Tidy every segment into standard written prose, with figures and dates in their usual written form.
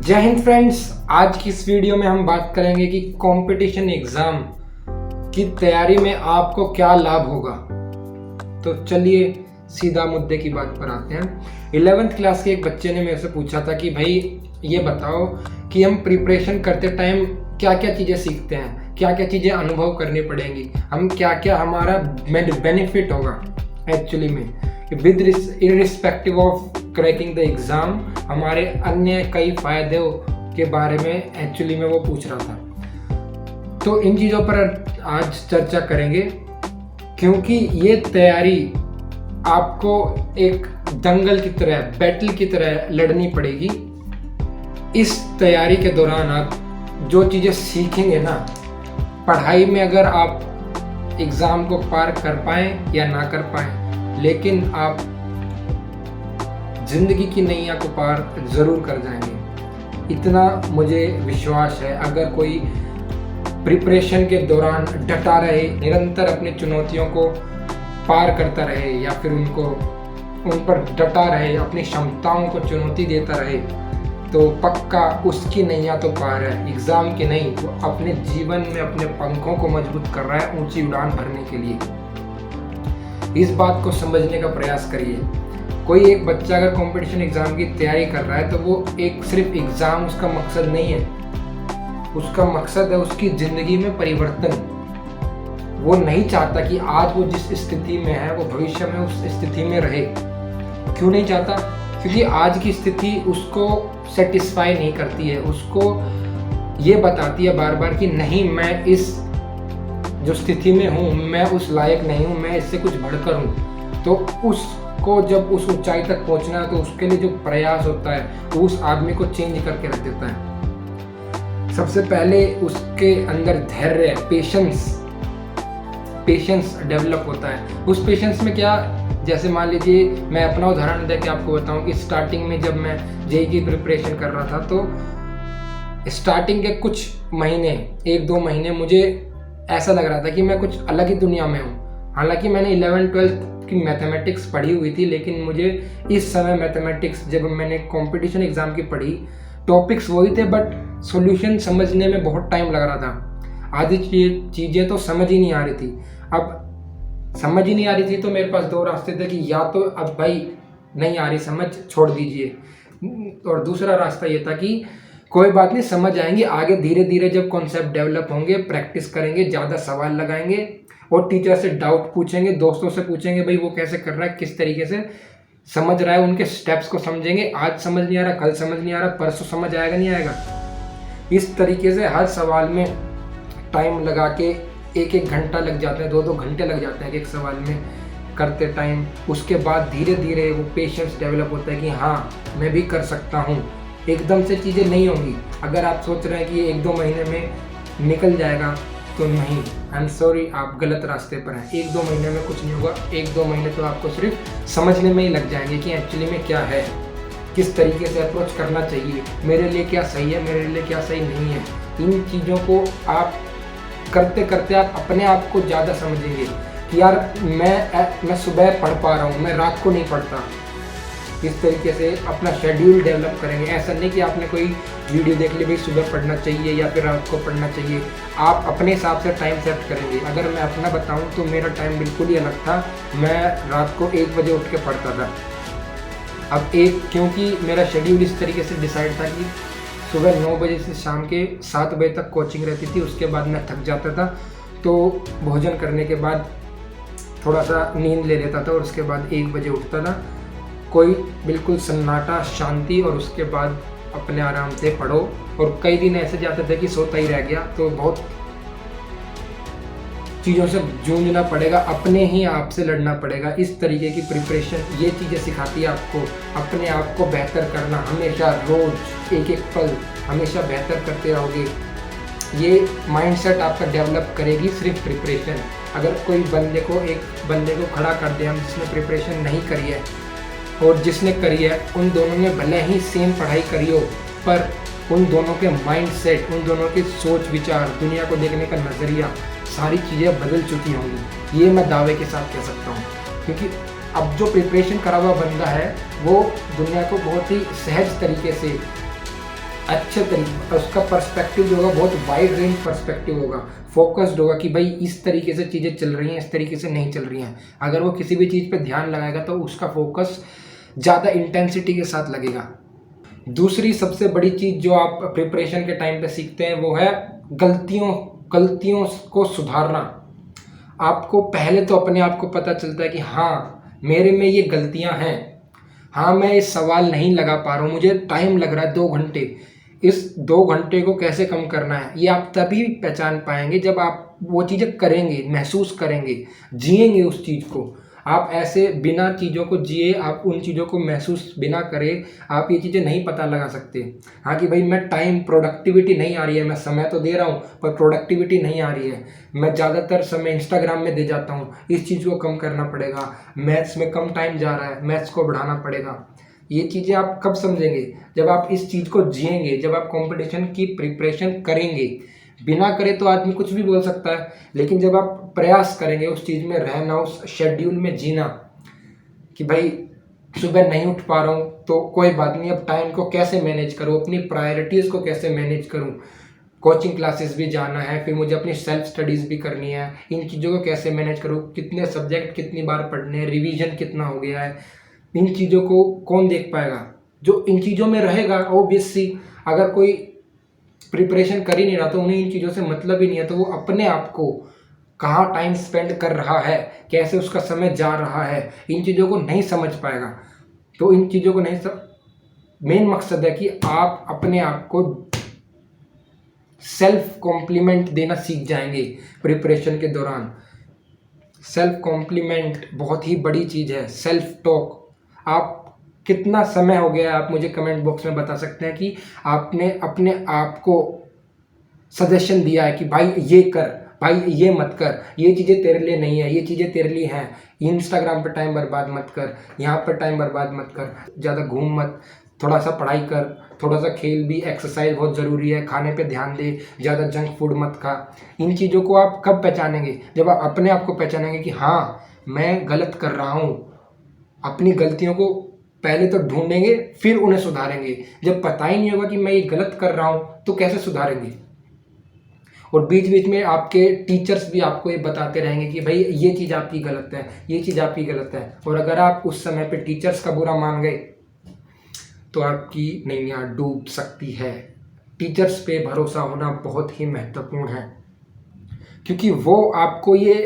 जय हिंद फ्रेंड्स। आज की इस वीडियो में हम बात करेंगे कि कंपटीशन एग्जाम की तैयारी में आपको क्या लाभ होगा। तो चलिए सीधा मुद्दे की बात पर आते हैं। 11th क्लास के एक बच्चे ने मेरे से पूछा था कि भाई ये बताओ कि हम प्रिपरेशन करते टाइम क्या क्या चीज़ें सीखते हैं, क्या क्या चीज़ें अनुभव करनी पड़ेंगी, हम क्या क्या हमारा बेनिफिट होगा एक्चुअली में with irrespective of cracking the exam, हमारे अन्य कई फ़ायदों के बारे में एक्चुअली में वो पूछ रहा था। तो इन चीज़ों पर आज चर्चा करेंगे क्योंकि ये तैयारी आपको एक दंगल की तरह, बैटल की तरह लड़नी पड़ेगी। इस तैयारी के दौरान आप जो चीज़ें सीखेंगे ना, पढ़ाई में अगर आप एग्ज़ाम को पार कर पाएँ या ना कर पाएँ, लेकिन आप ज़िंदगी की नैया को पार ज़रूर कर जाएंगे, इतना मुझे विश्वास है। अगर कोई प्रिपरेशन के दौरान डटा रहे, निरंतर अपनी चुनौतियों को पार करता रहे या फिर उन पर डटा रहे, अपनी क्षमताओं को चुनौती देता रहे, तो पक्का उसकी नैया तो पार है। एग्ज़ाम की नहीं, वो अपने जीवन में अपने पंखों को मजबूत कर रहा है ऊंची उड़ान भरने के लिए। इस बात को समझने का प्रयास करिए। कोई एक बच्चा अगर कंपटीशन एग्ज़ाम की तैयारी कर रहा है तो वो एक सिर्फ एग्ज़ाम उसका मकसद नहीं है, उसका मकसद है उसकी ज़िंदगी में परिवर्तन। वो नहीं चाहता कि आज वो जिस स्थिति में है वो भविष्य में उस स्थिति में रहे। क्यों नहीं चाहता? क्योंकि आज की स्थिति उसको सेटिस्फाई नहीं करती है, उसको ये बताती है बार बार कि नहीं, मैं इस जो स्थिति में हूँ मैं उस लायक नहीं हूँ, मैं इससे कुछ बढ़कर हूँ। तो उसको जब उस ऊंचाई तक पहुँचना है तो उसके लिए जो प्रयास होता है वो उस आदमी को चेंज करके रख देता है। सबसे पहले उसके अंदर धैर्य, पेशेंस डेवलप होता है। उस पेशेंस में क्या, जैसे मान लीजिए मैं अपना उदाहरण देके आपको बताऊं कि स्टार्टिंग में जब मैं जेईई की प्रिपरेशन कर रहा था तो स्टार्टिंग के कुछ महीने, 1-2 महीने मुझे ऐसा लग रहा था कि मैं कुछ अलग ही दुनिया में हूँ। हालांकि मैंने 11th-12th की मैथमेटिक्स पढ़ी हुई थी, लेकिन मुझे इस समय मैथमेटिक्स, जब मैंने कंपटीशन एग्ज़ाम की पढ़ी, टॉपिक्स वही थे बट सॉल्यूशन समझने में बहुत टाइम लग रहा था। आधी चीज़ें तो समझ ही नहीं आ रही थी। अब समझ ही नहीं आ रही थी तो मेरे पास 2 रास्ते थे कि या तो अब भाई नहीं आ रही समझ, छोड़ दीजिए, और दूसरा रास्ता ये था कि कोई बात नहीं, समझ आएंगे आगे धीरे धीरे, जब कॉन्सेप्ट डेवलप होंगे, प्रैक्टिस करेंगे, ज़्यादा सवाल लगाएंगे और टीचर से डाउट पूछेंगे, दोस्तों से पूछेंगे भाई वो कैसे कर रहा है, किस तरीके से समझ रहा है, उनके स्टेप्स को समझेंगे। आज समझ नहीं आ रहा, कल समझ नहीं आ रहा, परसों समझ आएगा नहीं आएगा। इस तरीके से हर सवाल में टाइम लगा के 1-1 घंटा लग जाते हैं, 2-2 घंटे लग जाते हैं एक सवाल में करते टाइम। उसके बाद धीरे धीरे वो पेशेंस डेवलप होता है कि हाँ मैं भी कर सकता हूँ। एकदम से चीज़ें नहीं होंगी। अगर आप सोच रहे हैं कि ये 1-2 महीने में निकल जाएगा तो नहीं, आई एम सॉरी, आप गलत रास्ते पर हैं। 1-2 महीने में कुछ नहीं होगा। 1-2 महीने तो आपको सिर्फ समझने में ही लग जाएंगे कि एक्चुअली में क्या है, किस तरीके से अप्रोच करना चाहिए, मेरे लिए क्या सही है, मेरे लिए क्या सही नहीं है। इन चीज़ों को आप करते करते आप अपने आप को ज़्यादा समझेंगे कि यार मैं सुबह पढ़ पा रहा हूँ, मैं रात को नहीं पढ़ता। इस तरीके से अपना शेड्यूल डेवलप करेंगे। ऐसा नहीं कि आपने कोई वीडियो देख ली भाई सुबह पढ़ना चाहिए या फिर रात को पढ़ना चाहिए। आप अपने हिसाब से टाइम सेट करेंगे। अगर मैं अपना बताऊँ तो मेरा टाइम बिल्कुल ही अलग था। मैं रात को 1 बजे उठ के पढ़ता था। अब क्योंकि मेरा शेड्यूल इस तरीके से डिसाइड था कि सुबह 9 बजे से शाम के 7 बजे तक कोचिंग रहती थी। उसके बाद मैं थक जाता था तो भोजन करने के बाद थोड़ा सा नींद ले लेता था और उसके बाद 1 बजे उठता था। कोई बिल्कुल सन्नाटा, शांति, और उसके बाद अपने आराम से पढ़ो। और कई दिन ऐसे जाते थे कि सोता ही रह गया। तो बहुत चीज़ों से जूझना पड़ेगा, अपने ही आप से लड़ना पड़ेगा। इस तरीके की प्रिपरेशन ये चीज़ें सिखाती है आपको अपने आप को बेहतर करना। हमेशा, रोज़, एक पल हमेशा बेहतर करते रहोगे। ये माइंडसेट आपका डेवलप करेगी सिर्फ प्रिपरेशन। अगर कोई एक बंदे को खड़ा कर दे हम, जिसने प्रिपरेशन नहीं करी है और जिसने करी है, उन दोनों ने भले ही सेम पढ़ाई करी हो, पर उन दोनों के माइंडसेट, उन दोनों के सोच विचार, दुनिया को देखने का नज़रिया, सारी चीज़ें बदल चुकी होंगी। ये मैं दावे के साथ कह सकता हूँ। क्योंकि अब जो प्रिपरेशन करा हुआ बंदा है वो दुनिया को बहुत ही सहज तरीके से अच्छे तरीके उसका पर्सपेक्टिव जो होगा बहुत वाइड रेंज पर्सपेक्टिव होगा, फोकस्ड होगा कि भाई इस तरीके से चीज़ें चल रही हैं, इस तरीके से नहीं चल रही हैं। अगर वो किसी भी चीज़ पे ध्यान लगाएगा तो उसका फोकस ज़्यादा इंटेंसिटी के साथ लगेगा। दूसरी सबसे बड़ी चीज़ जो आप प्रिपरेशन के टाइम पे सीखते हैं वो है गलतियों गलतियों को सुधारना। आपको पहले तो अपने आप को पता चलता है कि हाँ मेरे में ये गलतियाँ हैं, हाँ मैं इस सवाल नहीं लगा पा रहा हूँ, मुझे टाइम लग रहा है 2 घंटे, इस 2 घंटे को कैसे कम करना है। ये आप तभी पहचान पाएंगे जब आप वो चीज़ें करेंगे, महसूस करेंगे, जिएंगे उस चीज़ को। आप ऐसे बिना चीज़ों को जिए, आप उन चीज़ों को महसूस बिना करे आप ये चीज़ें नहीं पता लगा सकते। हाँ कि भाई मैं टाइम प्रोडक्टिविटी नहीं आ रही है, मैं समय तो दे रहा हूँ पर प्रोडक्टिविटी नहीं आ रही है, मैं ज़्यादातर समय इंस्टाग्राम में दे जाता हूँ, इस चीज़ को कम करना पड़ेगा, मैथ्स में कम टाइम जा रहा है, मैथ्स को बढ़ाना पड़ेगा। ये चीज़ें आप कब समझेंगे? जब आप इस चीज़ को जिएंगे, जब आप कंपटीशन की प्रिपरेशन करेंगे। बिना करे तो आदमी कुछ भी बोल सकता है, लेकिन जब आप प्रयास करेंगे उस चीज़ में रहना, उस शेड्यूल में जीना कि भाई सुबह नहीं उठ पा रहा हूँ तो कोई बात नहीं, अब टाइम को कैसे मैनेज करूँ, अपनी प्रायोरिटीज़ को कैसे मैनेज करूँ, कोचिंग क्लासेस भी जाना है, फिर मुझे अपनी सेल्फ स्टडीज़ भी करनी है, इन चीज़ों को कैसे मैनेज करूँ, कितने सब्जेक्ट कितनी बार पढ़ने हैं, रिवीजन कितना हो गया है, इन चीज़ों को कौन देख पाएगा? जो इन चीज़ों में रहेगा ऑब्वियसली, अगर कोई प्रिपरेशन कर ही नहीं रहा तो उन्हें इन चीज़ों से मतलब ही नहीं है, तो वो अपने आप को कहाँ टाइम स्पेंड कर रहा है, कैसे उसका समय जा रहा है, इन चीज़ों को नहीं समझ पाएगा। तो इन चीज़ों को नहीं मेन मकसद है कि आप अपने आप को सेल्फ कॉम्प्लीमेंट देना सीख जाएंगे प्रिपरेशन के दौरान। सेल्फ कॉम्प्लीमेंट बहुत ही बड़ी चीज़ है। सेल्फ टॉक, आप कितना समय हो गया आप मुझे कमेंट बॉक्स में बता सकते हैं कि आपने अपने आप को सजेशन दिया है कि भाई ये कर, भाई ये मत कर, ये चीज़ें तेरे लिए नहीं है, ये चीज़ें तेरे लिए हैं, इंस्टाग्राम पर टाइम बर्बाद मत कर, यहाँ पर टाइम बर्बाद मत कर, ज़्यादा घूम मत, थोड़ा सा पढ़ाई कर, थोड़ा सा खेल भी, एक्सरसाइज बहुत ज़रूरी है, खाने पे ध्यान दे, ज़्यादा जंक फूड मत खा। इन चीज़ों को आप कब पहचानेंगे? जब आप अपने आप को पहचानेंगे कि हाँ मैं गलत कर रहा हूँ। अपनी गलतियों को पहले तो ढूंढेंगे फिर उन्हें सुधारेंगे। जब पता ही नहीं होगा कि मैं ये गलत कर रहा हूँ तो कैसे सुधारेंगे? और बीच बीच में आपके टीचर्स भी आपको ये बताते रहेंगे कि भाई ये चीज़ आपकी गलत है, ये चीज़ आपकी गलत है। और अगर आप उस समय पे टीचर्स का बुरा मान गए तो आपकी नैया डूब सकती है। टीचर्स पे भरोसा होना बहुत ही महत्वपूर्ण है, क्योंकि वो आपको ये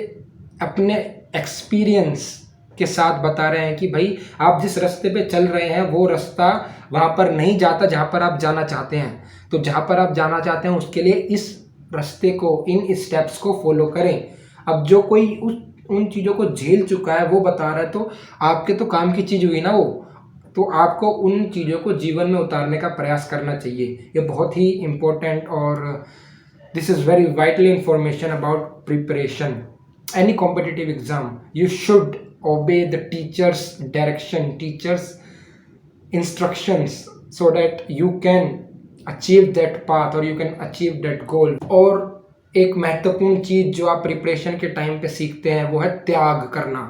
अपने एक्सपीरियंस के साथ बता रहे हैं कि भाई आप जिस रास्ते पे चल रहे हैं वो रास्ता वहाँ पर नहीं जाता जहाँ पर आप जाना चाहते हैं। तो जहाँ पर आप जाना चाहते हैं उसके लिए इस रास्ते को, इन स्टेप्स को फॉलो करें। अब जो कोई उन चीज़ों को झेल चुका है वो बता रहा है तो आपके तो काम की चीज़ हुई ना वो। तो आपको उन चीज़ों को जीवन में उतारने का प्रयास करना चाहिए। ये बहुत ही इम्पोर्टेंट और this is very vital information about preparation. Any competitive exam you should obey the teacher's direction, teacher's instructions, so that you can achieve that path or you can achieve that goal. और एक महत्वपूर्ण चीज़ जो आप preparation के time पे सीखते हैं वो है त्याग करना,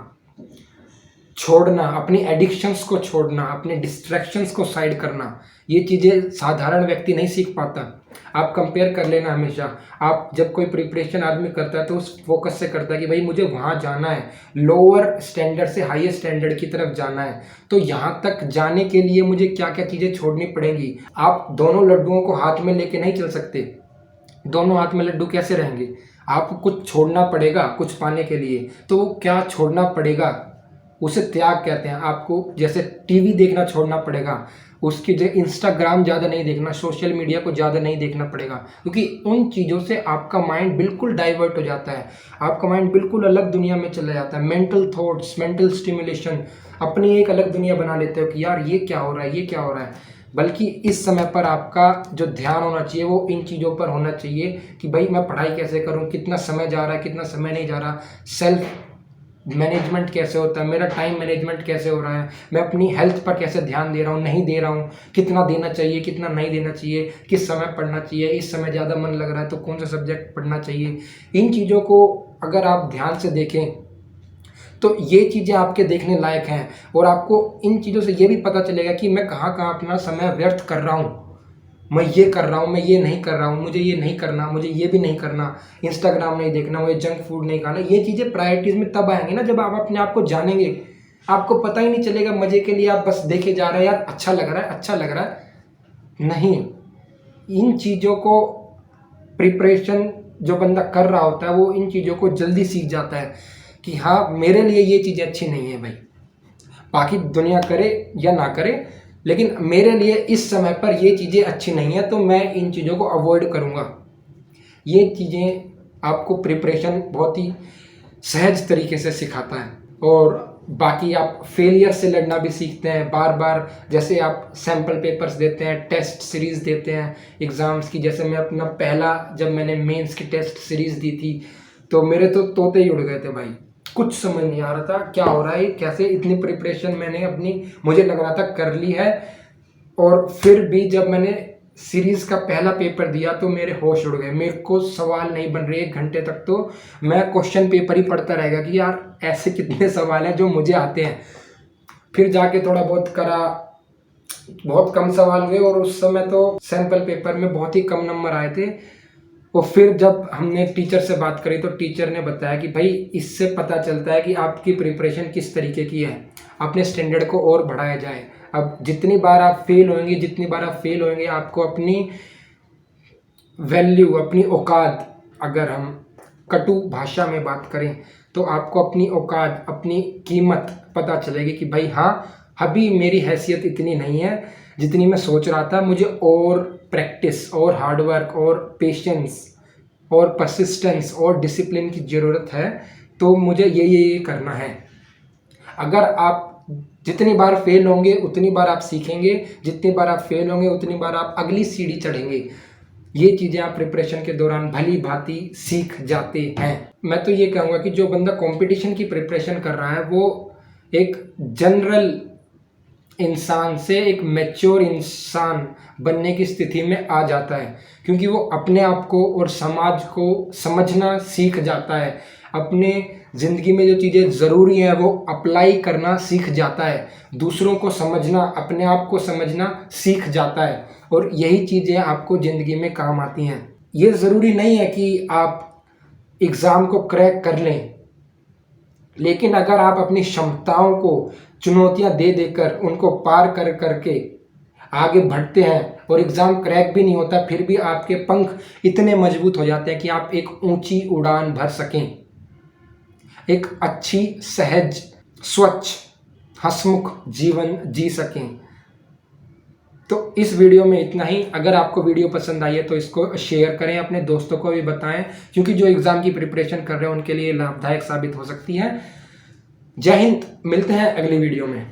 छोड़ना, अपनी एडिक्शंस को छोड़ना, अपने डिस्ट्रैक्शंस को साइड करना। ये चीज़ें साधारण व्यक्ति नहीं सीख पाता। आप कंपेयर कर लेना हमेशा। आप जब कोई प्रिपरेशन आदमी करता है तो उस फोकस से करता है कि भाई मुझे वहाँ जाना है, लोअर स्टैंडर्ड से हाईएस्ट स्टैंडर्ड की तरफ जाना है, तो यहाँ तक जाने के लिए मुझे क्या क्या चीज़ें छोड़नी पड़ेंगी। आप दोनों लड्डुओं को हाथ में लेके नहीं चल सकते। दोनों हाथ में लड्डू कैसे रहेंगे? आपको कुछ छोड़ना पड़ेगा कुछ पाने के लिए। तो वो क्या छोड़ना पड़ेगा उसे त्याग कहते हैं। आपको जैसे टीवी देखना छोड़ना पड़ेगा, उसकी जगह इंस्टाग्राम ज़्यादा नहीं देखना, सोशल मीडिया को ज़्यादा नहीं देखना पड़ेगा, क्योंकि उन चीज़ों से आपका माइंड बिल्कुल डाइवर्ट हो जाता है। आपका माइंड बिल्कुल अलग दुनिया में चला जाता है। मेंटल थॉट्स, मेंटल स्टिमुलेशन, अपनी एक अलग दुनिया बना लेते हो कि यार ये क्या हो रहा है, ये क्या हो रहा है। बल्कि इस समय पर आपका जो ध्यान होना चाहिए वो इन चीज़ों पर होना चाहिए कि भाई मैं पढ़ाई कैसे करूँ, कितना समय जा रहा है, कितना समय नहीं जा रहा, सेल्फ मैनेजमेंट कैसे होता है, मेरा टाइम मैनेजमेंट कैसे हो रहा है, मैं अपनी हेल्थ पर कैसे ध्यान दे रहा हूँ, नहीं दे रहा हूँ, कितना देना चाहिए, कितना नहीं देना चाहिए, किस समय पढ़ना चाहिए, इस समय ज़्यादा मन लग रहा है तो कौन सा सब्जेक्ट पढ़ना चाहिए। इन चीज़ों को अगर आप ध्यान से देखें तो ये चीज़ें आपके देखने लायक हैं। और आपको इन चीज़ों से ये भी पता चलेगा कि मैं कहाँ कहाँ अपना समय व्यर्थ कर रहा हूँ। मैं ये कर रहा हूँ, मैं ये नहीं कर रहा हूँ, मुझे ये नहीं करना, मुझे ये भी नहीं करना, इंस्टाग्राम नहीं देखना, मुझे जंक फूड नहीं खाना, ये चीज़ें प्रायोरिटीज़ में तब आएंगी ना जब आप अपने आप को जानेंगे। आपको पता ही नहीं चलेगा, मज़े के लिए आप बस देखे जा रहे हैं, यार अच्छा लग रहा है, अच्छा लग रहा है। नहीं, इन चीज़ों को प्रिपरेशन जो बंदा कर रहा होता है वो इन चीज़ों को जल्दी सीख जाता है कि हाँ मेरे लिए ये चीज़ें अच्छी नहीं है भाई, बाकी दुनिया करे या ना करे, लेकिन मेरे लिए इस समय पर ये चीज़ें अच्छी नहीं है, तो मैं इन चीज़ों को अवॉइड करूँगा। ये चीज़ें आपको प्रिपरेशन बहुत ही सहज तरीके से सिखाता है। और बाकी आप फेलियर से लड़ना भी सीखते हैं बार बार। जैसे आप सैम्पल पेपर्स देते हैं, टेस्ट सीरीज़ देते हैं एग्ज़ाम्स की। जैसे मैं अपना पहला, जब मैंने मेंस की टेस्ट सीरीज़ दी थी तो मेरे तो तोते ही उड़ गए थे भाई, कुछ समझ नहीं आ रहा था क्या हो रहा है, कैसे इतनी प्रिपरेशन मैंने अपनी, मुझे लग रहा था कर ली है, और फिर भी जब मैंने सीरीज़ का पहला पेपर दिया तो मेरे होश उड़ गए। मेरे को सवाल नहीं बन रहे, 1 घंटे तक तो मैं क्वेश्चन पेपर ही पढ़ता रहेगा कि यार ऐसे कितने सवाल हैं जो मुझे आते हैं। फिर जाके थोड़ा बहुत करा, बहुत कम सवाल हुए, और उस समय तो सैम्पल पेपर में बहुत ही कम नंबर आए थे। और फिर जब हमने टीचर से बात करी तो टीचर ने बताया कि भाई इससे पता चलता है कि आपकी प्रिपरेशन किस तरीके की है, अपने स्टैंडर्ड को और बढ़ाया जाए। अब जितनी बार आप फेल होंगे आपको अपनी वैल्यू, अपनी औकात, अगर हम कटु भाषा में बात करें तो आपको अपनी औकात, अपनी कीमत पता चलेगी कि भाई हाँ अभी मेरी हैसियत इतनी नहीं है जितनी मैं सोच रहा था, मुझे और प्रैक्टिस और हार्डवर्क और पेशेंस और परसिस्टेंस और डिसिप्लिन की ज़रूरत है, तो मुझे ये करना है। अगर आप जितनी बार फेल होंगे उतनी बार आप सीखेंगे, जितनी बार आप फेल होंगे उतनी बार आप अगली सीढ़ी चढ़ेंगे। ये चीज़ें आप प्रिपरेशन के दौरान भली भांति सीख जाते हैं। मैं तो ये कहूँगा कि जो बंदा कंपटीशन की प्रिपरेशन कर रहा है वो एक जनरल इंसान से एक मैच्योर इंसान बनने की स्थिति में आ जाता है, क्योंकि वो अपने आप को और समाज को समझना सीख जाता है। अपने ज़िंदगी में जो चीज़ें ज़रूरी हैं वो अप्लाई करना सीख जाता है, दूसरों को समझना, अपने आप को समझना सीख जाता है, और यही चीज़ें आपको ज़िंदगी में काम आती हैं। ये ज़रूरी नहीं है कि आप एग्ज़ाम को क्रैक कर लें, लेकिन अगर आप अपनी क्षमताओं को चुनौतियां दे देकर उनको पार कर करके आगे बढ़ते हैं और एग्ज़ाम क्रैक भी नहीं होता, फिर भी आपके पंख इतने मजबूत हो जाते हैं कि आप एक ऊंची उड़ान भर सकें, एक अच्छी, सहज, स्वच्छ, हंसमुख जीवन जी सकें। तो इस वीडियो में इतना ही। अगर आपको वीडियो पसंद आई है तो इसको शेयर करें, अपने दोस्तों को भी बताएं, क्योंकि जो एग्ज़ाम की प्रिपरेशन कर रहे हैं उनके लिए लाभदायक साबित हो सकती है। जय हिंद, मिलते हैं अगली वीडियो में।